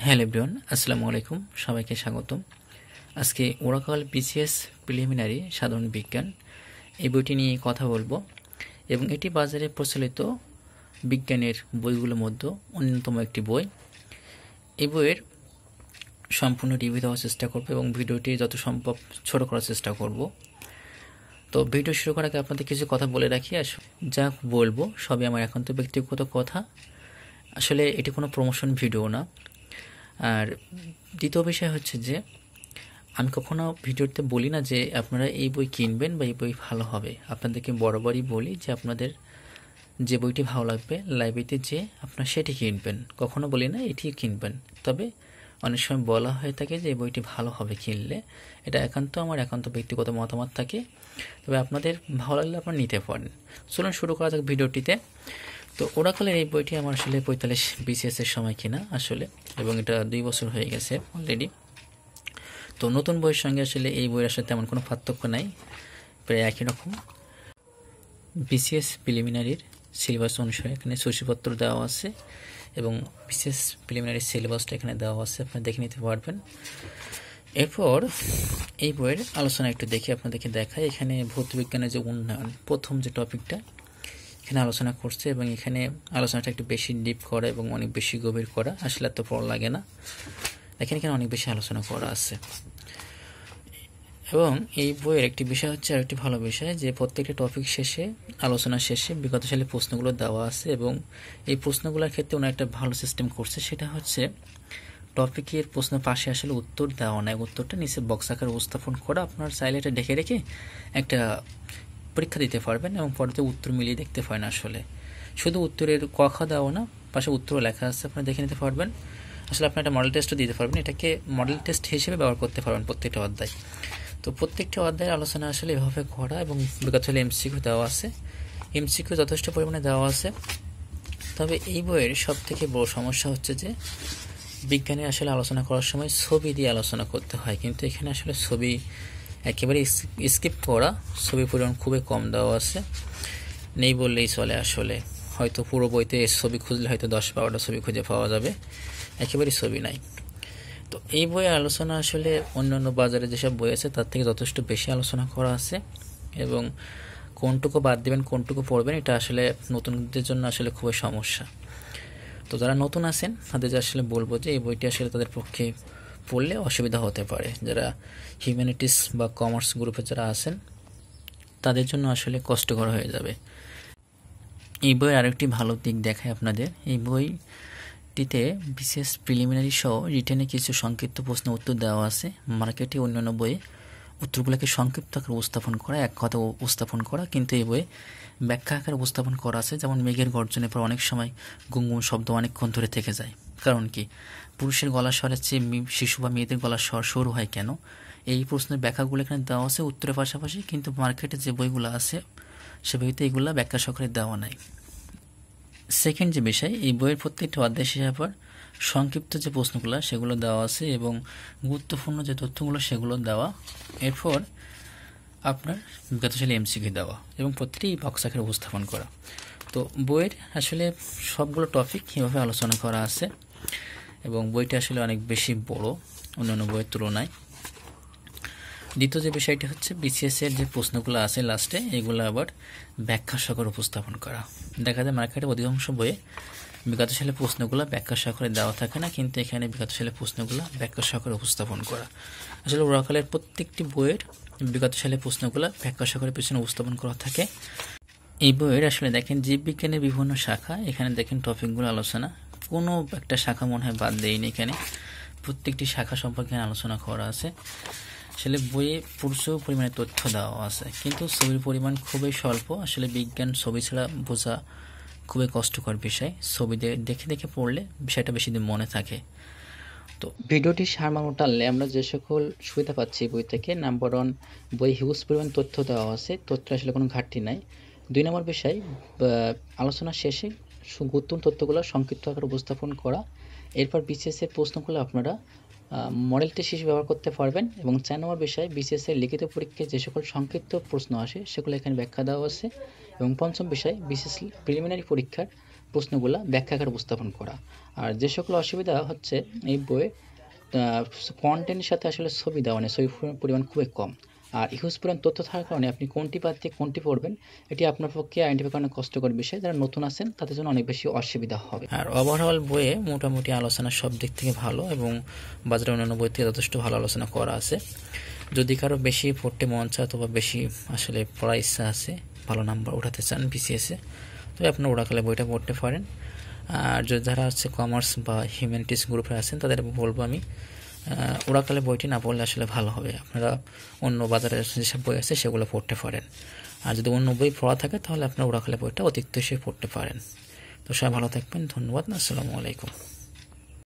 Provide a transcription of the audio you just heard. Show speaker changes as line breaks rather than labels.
Hello everyone, আসসালামু আলাইকুম। সবাইকে স্বাগতম। আজকে ওরাকল বিসিএস প্রিলিমিনারি সাধারণ বিজ্ঞান এই বইটি নিয়ে কথা বলবো এবং এটি বাজারে প্রচলিত বিজ্ঞানের বইগুলোর মধ্যে অন্যতম একটি বই। এই বইয়ের সম্পূর্ণ রিভিউ দেওয়ার চেষ্টা করব এবং ভিডিওটি যত সম্ভব ছোট করার চেষ্টা করব। তো ভিডিও শুরু করার আগে আপনাদের কিছু কথা বলে রাখি। যা বলবো সবই আমার একান্ত ব্যক্তিগত কথা, আসলে এটি কোনো প্রমোশন ভিডিও না। আর দ্বিতীয় বিষয় হচ্ছে যে আমি কখনো ভিডিওতে বলি না যে আপনারা এই বই কিনবেন বা এই বই ভালো হবে। আপনাদেরকে বরাবরই বলি যে আপনাদের যে বইটি ভালো লাগবে লাইব্রেরিতে যে আপনারা সেটি কিনবেন, কখনো বলি না এটি কিনবেন। তবে অনেক সময় বলা হয়ে থাকে যে এই বইটি ভালো হবে কিনলে, এটা আমার একান্ত ব্যক্তিগত মতামত থাকে। তবে আপনাদের ভালো লাগলে আপনারা নিতে পারেন। চলুন শুরু করা যাক ভিডিওটিতে। তো ওরাকলের এই বইটি আমার আসলে 45 BCS এর সময় কিনা আসলে, এবং এটা 2 বছর হয়ে গেছে অলরেডি। তো নতুন বইয়ের সঙ্গে আসলে এই বইয়ের আসলে তেমন কোনো পার্থক্য নাই, প্রায় একই রকম। BCS প্রিলিমিনারির সিলেবাস অনুসারে এখানে সূচিপত্র দেওয়া আছে এবং BCS প্রিলিমিনারি সিলেবাসটা এখানে দেওয়া আছে, আপনারা দেখে নিতে পারবেন। এরপর এই বইয়ের আলোচনা একটু দেখে আপনাদেরকে দেখাই। এখানে ভৌতবিজ্ঞানের যে উন্নয়ন প্রথম যে টপিকটা এখানে আলোচনা করছে এবং এখানে আলোচনাটা একটু বেশি ডিপ করা এবং অনেক বেশি গভীর করা, আসলে এত পড়া লাগে না। এখানে অনেক বেশি আলোচনা করা আছে। এবং এই বইয়ের একটি বিষয় হচ্ছে, আর একটি ভালো বিষয় যে প্রত্যেকটা টপিক শেষে আলোচনা শেষে বিগত সালের প্রশ্নগুলো দেওয়া আছে এবং এই প্রশ্নগুলোর ক্ষেত্রে ওনার একটা ভালো সিস্টেম করছে, সেটা হচ্ছে টপিকের প্রশ্ন পাশে আসলে উত্তর দেওয়া নাই, উত্তরটা নিচে বক্স আকারে উপস্থাপন করা। আপনার চাইলে এটা ঢেকে রেখে একটা পরীক্ষা দিতে পারবেন এবং পরে উত্তর মিলিয়ে দেখতে পারেন। আসলে শুধু উত্তরের ক-খ দেওয়া না, পাশে উত্তরও লেখা আছে, আপনারা দেখে নিতে পারবেন। আসলে আপনি একটা মডেল টেস্টও দিতে পারবেন, এটাকে মডেল টেস্ট হিসেবে ব্যবহার করতে পারবেন প্রত্যেকটা অধ্যায়। তো প্রত্যেকটা অধ্যায়ের আলোচনা আসলে এভাবে করা এবং বিগত সালে এমসিকিউ দেওয়া আছে, এমসিকিউ যথেষ্ট পরিমাণে দেওয়া আছে। তবে এই বইয়ের সব থেকে বড় সমস্যা হচ্ছে যে বিজ্ঞানে আসলে আলোচনা করার সময় ছবি দিয়ে আলোচনা করতে হয়, কিন্তু এখানে আসলে ছবি একেবারে স্কিপ করা, ছবির পরিমাণ খুবই কম দেওয়া আছে, নেই বললেই চলে। আসলে হয়তো পুরো বইতে ছবি খুঁজলে হয়তো 10-12টা ছবি খুঁজে পাওয়া যাবে, একেবারেই ছবি নাই। তো এই বইয়ের আলোচনা আসলে অন্যান্য বাজারে যেসব বই আছে তার থেকে যথেষ্ট বেশি আলোচনা করা আছে এবং কোনটুকু বাদ দেবেন কোনটুকু পড়বেন এটা আসলে নতুনদের জন্য আসলে খুবই সমস্যা। তো যারা নতুন আছেন তাদের আসলে বলবো যে এই বইটি আসলে তাদের পক্ষে পড়লে অসুবিধা হতে পারে। যারা হিউম্যানিটিস বা কমার্স গ্রুপে যারা আছেন তাদের জন্য আসলে কষ্টকর হয়ে যাবে। এই বইয়ের আরেকটি ভালো দিক দেখায় আপনাদের, এই বইটিতে বিশেষ প্রিলিমিনারি সহ রিটেনে কিছু সংক্ষিপ্ত প্রশ্ন উত্তর দেওয়া আছে। মার্কেটে অন্যান্য বইয়ে উত্তরগুলোকে সংক্ষিপ্ত আকারে উপস্থাপন করা, এক কথা উপস্থাপন করা, কিন্তু এই বইয়ে ব্যাখ্যা আকারে উপস্থাপন করা আছে। যেমন মেঘের গর্জনের পর অনেক সময় গুনগুন শব্দ অনেকক্ষণ ধরে থেকে যায়, কারণ কি পুরুষের গলার স্বরের চেয়ে শিশু বা মেয়েদের গলার স্বর সরু হয় কেন, এই প্রশ্নের ব্যাখ্যাগুলো এখানে দেওয়া আছে উত্তরের পাশাপাশি, কিন্তু মার্কেটে যে বইগুলো আছে সে বইতে এগুলো ব্যাখ্যা সহকারে দেওয়া নাই। সেকেন্ড যে বিষয়, এই বইয়ের প্রত্যেকটা অধ্যায় শেষে পর সংক্ষিপ্ত যে প্রশ্নগুলো সেগুলো দেওয়া আছে এবং গুরুত্বপূর্ণ যে তথ্যগুলো সেগুলো দেওয়া। এরপর আপনার বিগত সালে এমসিকিউ দেওয়া এবং প্রতিটি বক্স আকারে উপস্থাপন করা। তো বইয়ের আসলে সবগুলো টপিক কীভাবে আলোচনা করা আছে এবং বইটা আসলে অনেক বেশি বড় অন্যান্য বইয়ের তুলনায়। দ্বিতীয় যে বিষয়টি হচ্ছে বিসিএস এর যে প্রশ্নগুলো আছে লাস্টে এগুলো আবার ব্যাখ্যা সহকারে উপস্থাপন করা। দেখা যায় মার্কেটে অধিকাংশ বইয়ে বিগত সালে প্রশ্নগুলো ব্যাখ্যা সহকারে দেওয়া থাকে না, কিন্তু এখানে বিগত সালে প্রশ্নগুলো ব্যাখ্যা সহকারে উপস্থাপন করা। আসলে ওরাকলের প্রত্যেকটি বইয়ের বিগত সালে প্রশ্নগুলো ব্যাখ্যা সহকারে পিছনে উপস্থাপন করা থাকে। এই বইয়ের আসলে দেখেন জীববিজ্ঞানের বিভিন্ন শাখা, এখানে দেখেন টপিকগুলো আলোচনা, কোনো একটা শাখা মনে হয় বাদ দেয়নি, এখানে প্রত্যেকটি শাখা সম্পর্কে আলোচনা করা আছে। আসলে বইয়ে প্রচুর পরিমাণে তথ্য দেওয়া আছে, কিন্তু ছবির পরিমাণ খুবই স্বল্প। আসলে বিজ্ঞান ছবি ছাড়া বোঝা খুবই কষ্টকর বিষয়, ছবি দেখে দেখে পড়লে বিষয়টা বেশি দিন মনে থাকে। তো ভিডিওটি সারমর্ম টানলে আমরা যে সকল সুবিধা পাচ্ছি বই থেকে, নাম্বার 1 বই হিউজ পরিমাণ তথ্য দেওয়া আছে, তথ্য আসলে কোনো ঘাটতি নাই। 2 নম্বর বিষয় আলোচনা শেষে গুরুত্বপূর্ণ তথ্যগুলো সংক্ষিপ্ত আকারে উপস্থাপন করা। এরপর বিসিএস এর প্রশ্নগুলো আপনারা মডেল টেস্ট হিসেবে ব্যবহার করতে পারবেন। এবং 4 নম্বর বিষয় বিসিএস এর লিখিত পরীক্ষায় যে সকল সংক্ষিপ্ত প্রশ্ন আসে সেগুলো এখানে ব্যাখ্যা দেওয়া আছে। এবং 5ম বিষয় বিসিএস প্রিলিমিনারি পরীক্ষার প্রশ্নগুলো ব্যাখ্যাকার উপস্থাপন করা। আর যে সকল অসুবিধা হচ্ছে এই বইয়ে কন্টেন্টের সাথে আসলে ছবি দেওয়া নেই, ছবির পরিমাণ খুবই কম। আর হিউজ পরিমাণ তথ্য থাকার কারণে আপনি কোনটি বাদ দিয়ে কোনটি পড়বেন এটি আপনার পক্ষে আইডেন্টিফাই করা অনেক কষ্টকর বিষয়। যারা নতুন আছেন তাদের জন্য অনেক বেশি অসুবিধা হবে। আর ওভারঅল বইয়ে মোটামুটি আলোচনা সব দিক থেকে ভালো এবং বাজারে অন্যান্য বই থেকে যথেষ্ট ভালো আলোচনা করা আছে। যদি কারো বেশি পড়তে মন চায় অথবা বেশি আসলে পড়ার ইচ্ছা আছে, ভালো নাম্বার উঠাতে চান বিসিএসে, তবে আপনার ওরাকালে বইটা পড়তে পারেন। আর যারা হচ্ছে কমার্স বা হিউম্যানিটিস গ্রুপে আছেন তাদের বলবো আমি ওরাকালে বইটি না পড়লে আসলে ভালো হবে। আপনারা অন্য বাজারের যেসব বই আছে সেগুলো পড়তে পারেন। আর যদি অন্য বই পড়া থাকে তাহলে আপনারা ওরাকালে বইটা অতিরিক্ত হিসেবে পড়তে পারেন। তো সবাই ভালো থাকবেন, ধন্যবাদ, আসসালামু আলাইকুম।